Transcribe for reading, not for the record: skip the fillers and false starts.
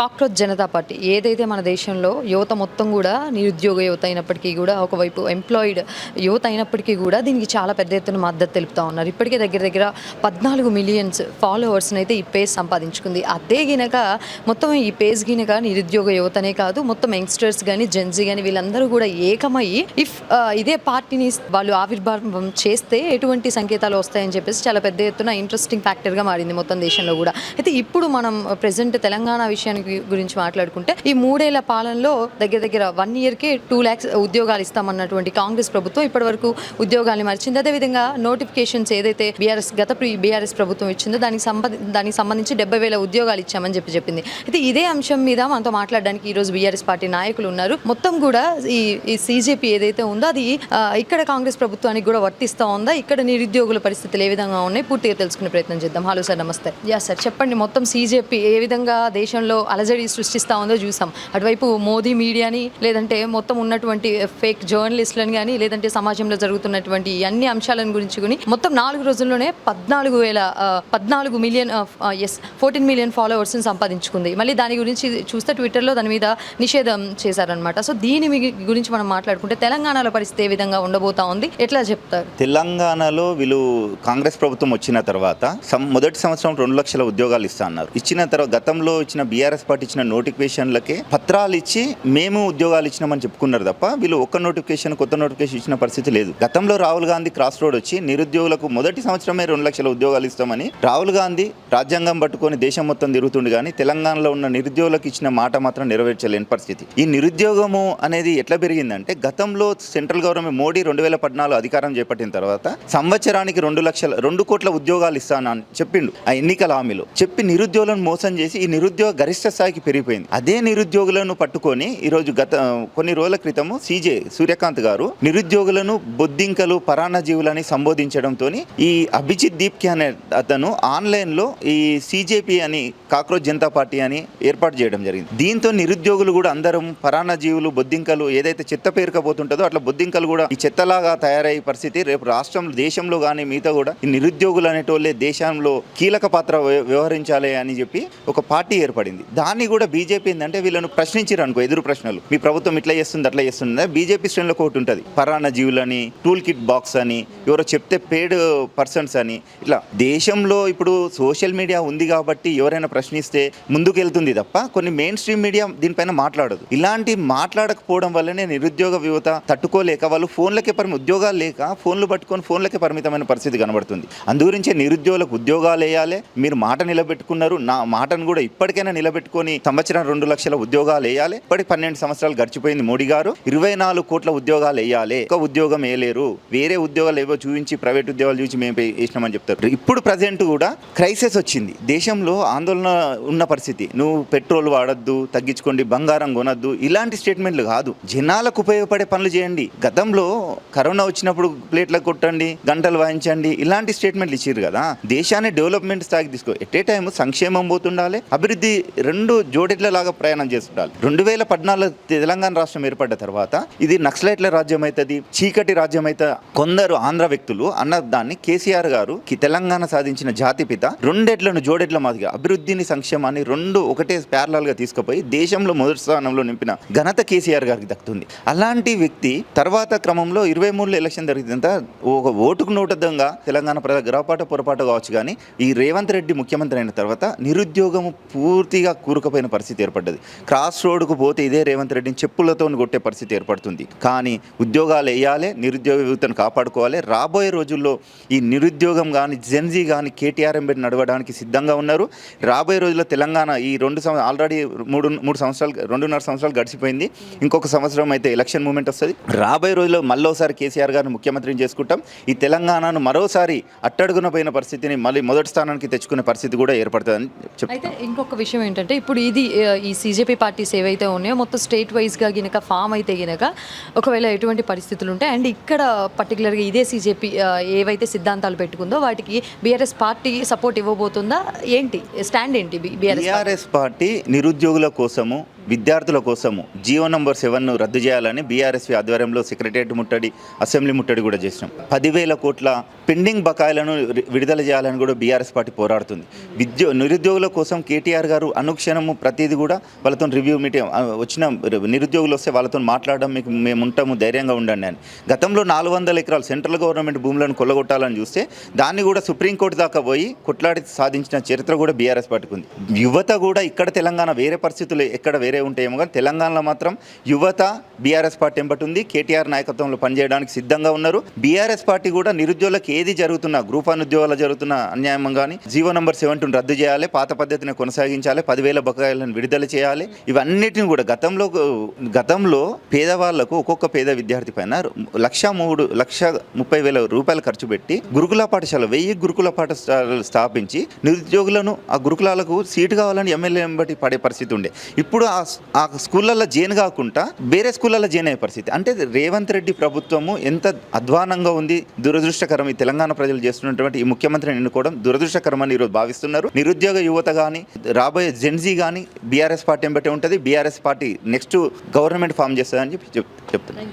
Cockroach Janata party ఏదైతే మన దేశంలో యువత మొత్తం కూడా నిరుద్యోగ యువత అయినప్పటికీ కూడా, ఒకవైపు ఎంప్లాయిడ్ యువత అయినప్పటికీ కూడా దీనికి చాలా పెద్ద ఎత్తున మద్దతు తెలుపుతూ ఉన్నారు. ఇప్పటికే దగ్గర దగ్గర 14 మిలియన్స్ ఫాలోవర్స్ని అయితే ఈ పేజ్ సంపాదించుకుంది. అదే గినక మొత్తం ఈ పేజ్ గినక నిరుద్యోగ యువతనే కాదు, మొత్తం యంగ్స్టర్స్ కానీ జెన్జీ కానీ వీళ్ళందరూ కూడా ఏకమయ్యి ఇదే పార్టీని వాళ్ళు ఆవిర్భావం చేస్తే ఎటువంటి సంకేతాలు వస్తాయని చెప్పేసి చాలా పెద్ద ఎత్తున ఇంట్రెస్టింగ్ ఫ్యాక్టర్గా మారింది మొత్తం దేశంలో కూడా. అయితే ఇప్పుడు మనం ప్రెసెంట్ తెలంగాణ విషయానికి గురించి మాట్లాడుకుంటే, ఈ 3 ఏళ్ల పాలనలో దగ్గర దగ్గర 1 yearకే 2 lakhs ఉద్యోగాలు ఇస్తామన్నటువంటి కాంగ్రెస్ ప్రభుత్వం ఇప్పటి వరకు ఉద్యోగాలు మార్చింది. అదేవిధంగా నోటిఫికేషన్స్ ఏదైతే బీఆర్ఎస్ ప్రభుత్వం ఇచ్చిందో దానికి సంబంధించి 70,000 ఉద్యోగాలు ఇచ్చామని చెప్పింది. అయితే ఇదే అంశం మీద మనతో మాట్లాడడానికి ఈరోజు బీఆర్ఎస్ పార్టీ నాయకులు ఉన్నారు. మొత్తం కూడా ఈ సీజేపీ ఏదైతే ఉందో అది ఇక్కడ కాంగ్రెస్ ప్రభుత్వానికి కూడా వర్తిస్తూ ఉందా, ఇక్కడ నిరుద్యోగుల పరిస్థితులు ఏ విధంగా ఉన్నాయి, పూర్తిగా తెలుసుకునే ప్రయత్నం చేద్దాం. హలో సార్, నమస్తే. యా సార్, చెప్పండి. మొత్తం సీజేపీ ఏ విధంగా దేశంలో అలజడి సృష్టిస్తూ ఉందో చూసాం. అటువైపు మోదీ మీడియాని, లేదంటే మొత్తం ఉన్నటువంటి ఫేక్ జర్నలిస్టులను కానీ, లేదంటే సమాజంలో జరుగుతున్నటువంటి అన్ని అంశాలను గురించి మొత్తం 4 రోజుల్లోనే 14 మిలియన్ ఫాలోవర్స్ని సంపాదించుకుంది. మళ్ళీ దాని గురించి చూస్తే ట్విట్టర్లో దాని మీద నిషేధం చేశారనమాట. సో దీని గురించి మనం మాట్లాడుకుంటే తెలంగాణలో పరిస్థితి ఏ విధంగా ఉండబోతా ఉంది, ఎట్లా చెప్తారు? తెలంగాణలో వీళ్ళు కాంగ్రెస్ ప్రభుత్వం వచ్చిన తర్వాత మొదటి సంవత్సరం 2 లక్షల ఉద్యోగాలు ఇస్తా అన్నారు. ఇచ్చిన తర్వాత గతంలో ఇచ్చిన బీఆర్ఎస్ పార్టీ ఇచ్చిన నోటిఫికేషన్లకే పత్రాలు ఇచ్చి మేము ఉద్యోగాలు ఇచ్చినామని చెప్పుకున్నారు తప్ప వీళ్ళు కొత్త నోటిఫికేషన్ ఇచ్చిన పరిస్థితి లేదు. గతంలో రాహుల్ గాంధీ క్రాస్ రోడ్ వచ్చి నిరుద్యోగులకు మొదటి సంవత్సరమే 2 లక్షల ఉద్యోగాలు ఇస్తామని రాహుల్ గాంధీ రాజ్యాంగం పట్టుకొని దేశం మొత్తం తిరుగుతుండే కానీ తెలంగాణలో ఉన్న నిరుద్యోగులకు ఇచ్చిన మాట మాత్రం నెరవేర్చలేని పరిస్థితి. ఈ నిరుద్యోగము అనేది ఎట్లా పెరిగిందంటే, గతంలో సెంట్రల్ గవర్నమెంట్ మోడీ 2014 అధికారం చేపట్టిన తర్వాత సంవత్సరానికి 2 కోట్ల ఉద్యోగాలు ఇస్తానని చెప్పిండు. ఆ ఎన్నికల హామీలో చెప్పి నిరుద్యోగులను మోసం చేసి ఈ నిరుద్యోగ గరిష్ట స్థాయికి పెరిగిపోయింది. అదే నిరుద్యోగులను పట్టుకొని ఈరోజు కొన్ని రోజుల క్రితము సీజే సూర్యకాంత్ గారు నిరుద్యోగులను బొద్దింకలు పరాన్నజీవులని సంబోధించడంతో ఈ అభిజిత్ దీప్కి అనే అతను ఆన్లైన్లో ఈ సీజేపీ అని కాక్రోచ్ జనతా పార్టీ అని ఏర్పాటు చేయడం జరిగింది. దీంతో నిరుద్యోగులు కూడా అందరం పరాన్నజీవులు బొద్దింకలు ఏదైతే చెత్త పేరుకపోతుంటుందో అట్లా బొద్దింకలు కూడా ఈ చెత్తలాగా తయారయ్యే పరిస్థితి రేపు రాష్ట్రంలో దేశంలో కానీ మిగతా కూడా ఈ నిరుద్యోగులు అనేటోళ్ళే దేశంలో కీలక పాత్ర వ్యవహరించాలి అని చెప్పి ఒక పార్టీ ఏర్పడింది. దాన్ని కూడా బీజేపీ ఏంటంటే వీళ్ళను ప్రశ్నించారు అనుకో, ఎదురు ప్రశ్నలు, మీ ప్రభుత్వం ఇట్లా చేస్తుంది అట్లా చేస్తుంది. బీజేపీ శ్రేణులో ఒకటి ఉంటుంది, పరాన్నజీవులని, టూల్ కిట్ బాక్స్ అని, ఎవరో చెప్తే పేడ్ పర్సన్స్ అని. ఇట్లా దేశంలో ఇప్పుడు సోషల్ మీడియా ఉంది కాబట్టి ఎవరైనా ప్రశ్నిస్తే ముందుకు వెళ్తుంది తప్ప కొన్ని మెయిన్ స్ట్రీమ్ మీడియా దీనిపైన మాట్లాడదు. ఇలాంటి మాట్లాడకపోవడం వల్లనే నిరుద్యోగ యువత తట్టుకోలేక వాళ్ళు ఉద్యోగాలు లేక ఫోన్లు పట్టుకొని ఫోన్లకే పరిమితమైన పరిస్థితి కనబడుతుంది. అందుగురించే నిరుద్యోగులకు ఉద్యోగాలు వేయాలి, మీరు మాట నిలబెట్టుకున్నారు, నా మాటను కూడా ఇప్పటికైనా నిలబెట్టుకొని సంవత్సరం 2 లక్షల ఉద్యోగాలు వేయాలి. ఇప్పటికి 12 సంవత్సరాలు గడిచిపోయింది. మోడీ గారు 24 కోట్ల ఉద్యోగాలు వేయాలి, ఒక ఉద్యోగం వేయలేరు, వేరే ఉద్యోగాలు ఏవో చూపించి ప్రైవేట్ ఉద్యోగాలు చూసి మేము వేసినామని చెప్తారు. ఇప్పుడు ప్రజెంట్ కూడా క్రైసిస్ వచ్చింది, దేశంలో ఆందోళన ఉన్న పరిస్థితి. నువ్వు పెట్రోల్ వాడద్దు, తగ్గించుకోండి, బంగారం కొనద్దు, ఇలాంటి స్టేట్మెంట్లు కాదు, జనాలకు ఉపయోగపడే పనులు చేయండి. గతంలో కరోనా వచ్చినప్పుడు ప్లేట్లకు కొట్టండి, గంటలు వాయించండి, ఇలాంటి స్టేట్మెంట్లు ఇచ్చారు కదా. దేశాన్ని డెవలప్మెంట్ స్థాయికి తీసుకో, ఎట్ ఏ టైం సంక్షేమం పోతుండాలి, అభివృద్ధి 2 జోడెట్ల లాగా ప్రయాణం చేస్తుండాలి. 2014 తెలంగాణ రాష్ట్రం ఏర్పడ్డ తర్వాత ఇది నక్సలైట్ల రాజ్యం అవుతుంది, చీకటి రాజ్యం అయితే కొందరు ఆంధ్ర వ్యక్తులు అన్న దాన్ని కేసీఆర్ గారు తెలంగాణ సాధించిన జాతిపిత 2 జోడెట్ల మాదిరిగా అభివృద్ధిని సంక్షేమాన్ని 2 ఒకటే ప్యారలల్ గా తీసుకుపోయి దేశంలో మొదటి స్థానంలో నింపిన ఘనత కేసీఆర్ గారికి దక్కుతుంది. అలాంటి వ్యక్తి తర్వాత క్రమంలో 23లో ఎలక్షన్ జరిగిందంతా ఒక ఓటుకు నోటంగా తెలంగాణ గ్రహపాట పొరపాటు కావచ్చు, కానీ ఈ రేవంత్ రెడ్డి ముఖ్యమంత్రి అయిన తర్వాత నిరుద్యోగం పూర్తిగా కూరుకుపోయిన పరిస్థితి ఏర్పడ్డది. క్రాస్ రోడ్డుకు పోతే ఇదే రేవంత్ రెడ్డిని చెప్పులతో కొట్టే పరిస్థితి ఏర్పడుతుంది. కానీ ఉద్యోగాలు వేయాలి, నిరుద్యోగ యువతను కాపాడుకోవాలి. రాబోయే రోజుల్లో ఈ నిరుద్యోగం కానీ జెన్జీ కానీ కేటీఆర్ ఎంబెడ్ నడవడానికి సిద్ధంగా ఉన్నారు. రాబోయే రోజుల్లో తెలంగాణ ఈ 2 ఆల్రెడీ 2.5 సంవత్సరాలు గడిచిపోయింది. ఇంకొక సంవత్సరం అయితే ఎలక్షన్ మూమెంట్ వస్తుంది. రాబోయే రోజుల్లో మళ్ళోసారి కేసీఆర్ గారిని ముఖ్యమంత్రిని చేసుకుంటాం. ఈ తెలంగాణను మరోసారి అట్టడుగున పోయిన పరిస్థితిని మళ్ళీ మొదటి స్థానానికి తెచ్చుకునే పరిస్థితి కూడా ఏర్పడుతుందని చెప్తాను. అయితే ఇంకొక విషయం ఏంటంటే, ఇప్పుడు ఈ సీజేపీ పార్టీస్ ఏవైతే ఉన్నాయో మొత్తం స్టేట్ వైజ్గా గినక ఫామ్ అయితే గినక ఒకవేళ ఎటువంటి పరిస్థితులు ఉంటాయి, అండ్ ఇక్కడ పర్టికులర్గా ఇదే సీజేపీ ఏవైతే సిద్ధాంతాలు పెట్టుకుందో వాటికి బీఆర్ఎస్ పార్టీ సపోర్ట్ ఇవ్వబోతుందా, ఏంటి స్టాండ్ ఏంటి? బీఆర్ఎస్ పార్టీ నిరుద్యోగుల కోసము విద్యార్థుల కోసము జీవో నంబర్ 7ను రద్దు చేయాలని బీఆర్ఎస్పీ ఆధ్వర్యంలో సెక్రటరియట్ ముట్టడి, అసెంబ్లీ ముట్టడి కూడా చేసినాం. 10,000 కోట్ల పెండింగ్ బకాయిలను విడుదల చేయాలని కూడా బీఆర్ఎస్ పార్టీ పోరాడుతుంది. నిరుద్యోగుల కోసం కేటీఆర్ గారు అనుక్షణము ప్రతిదీ కూడా వాళ్ళతో రివ్యూ మీటింగ్ వచ్చిన నిరుద్యోగులు వస్తే వాళ్ళతో మాట్లాడడం, మీకు మేము ఉంటాము ధైర్యంగా ఉండండి అని. గతంలో 400 ఎకరాలు సెంట్రల్ గవర్నమెంట్ భూములను కొల్లగొట్టాలని చూస్తే దాన్ని కూడా సుప్రీంకోర్టు దాకా పోయి కొట్లాడి సాధించిన చరిత్ర కూడా బీఆర్ఎస్ పార్టీకి ఉంది. యువత కూడా ఇక్కడ తెలంగాణ వేరే పరిస్థితులు ఎక్కడ వేరే ఉంటాయేమో కానీ తెలంగాణలో మాత్రం యువత బీఆర్ఎస్ పార్టీ ఎంబటి ఉంది. కేటీఆర్ నాయకత్వంలో పనిచేయడానికి సిద్ధంగా ఉన్నారు. బీఆర్ఎస్ పార్టీ కూడా నిరుద్యోగులకు ఏది జరుగుతున్నా, గ్రూప్ 1 ఉద్యోగాలు జరుగుతున్న అన్యాయం కానీ జీవో నంబర్ 7 రద్దు చేయాలి, పాత పద్ధతిని కొనసాగించాలి, 10,000 బకాయిలను విడుదల చేయాలి. ఇవన్నిటిని కూడా గతంలో పేదవాళ్లకు ఒక్కొక్క పేద విద్యార్థి పైన 1,30,000 రూపాయలు ఖర్చు పెట్టి గురుకుల పాఠశాల 1000 గురుకుల పాఠశాలలు స్థాపించి నిరుద్యోగులను ఆ గురుకులాలకు సీటు కావాలని ఎమ్మెల్యే బట్టి పడే పరిస్థితి ఉండే. ఇప్పుడు ఆ స్కూళ్ళల్లో జైన్ కాకుండా వేరే స్కూళ్ళల్లో జైన్ అయ్యే పరిస్థితి. అంటే రేవంత్ రెడ్డి ప్రభుత్వము ఎంత అధ్వానంగా ఉంది, దురదృష్టకరం. ఈ తెలంగాణ ప్రజలు చేస్తున్నటువంటి ఈ ముఖ్యమంత్రిని ఎన్నుకోవడం దురదృష్టకరమని ఈరోజు భావిస్తున్నారు. నిరుద్యోగ యువత కానీ రాబోయే జెన్జీ కానీ బీఆర్ఎస్ పార్టీ బట్టే ఉంటుంది. BRS party next government form చేస్తుందని చెప్తున్నారు.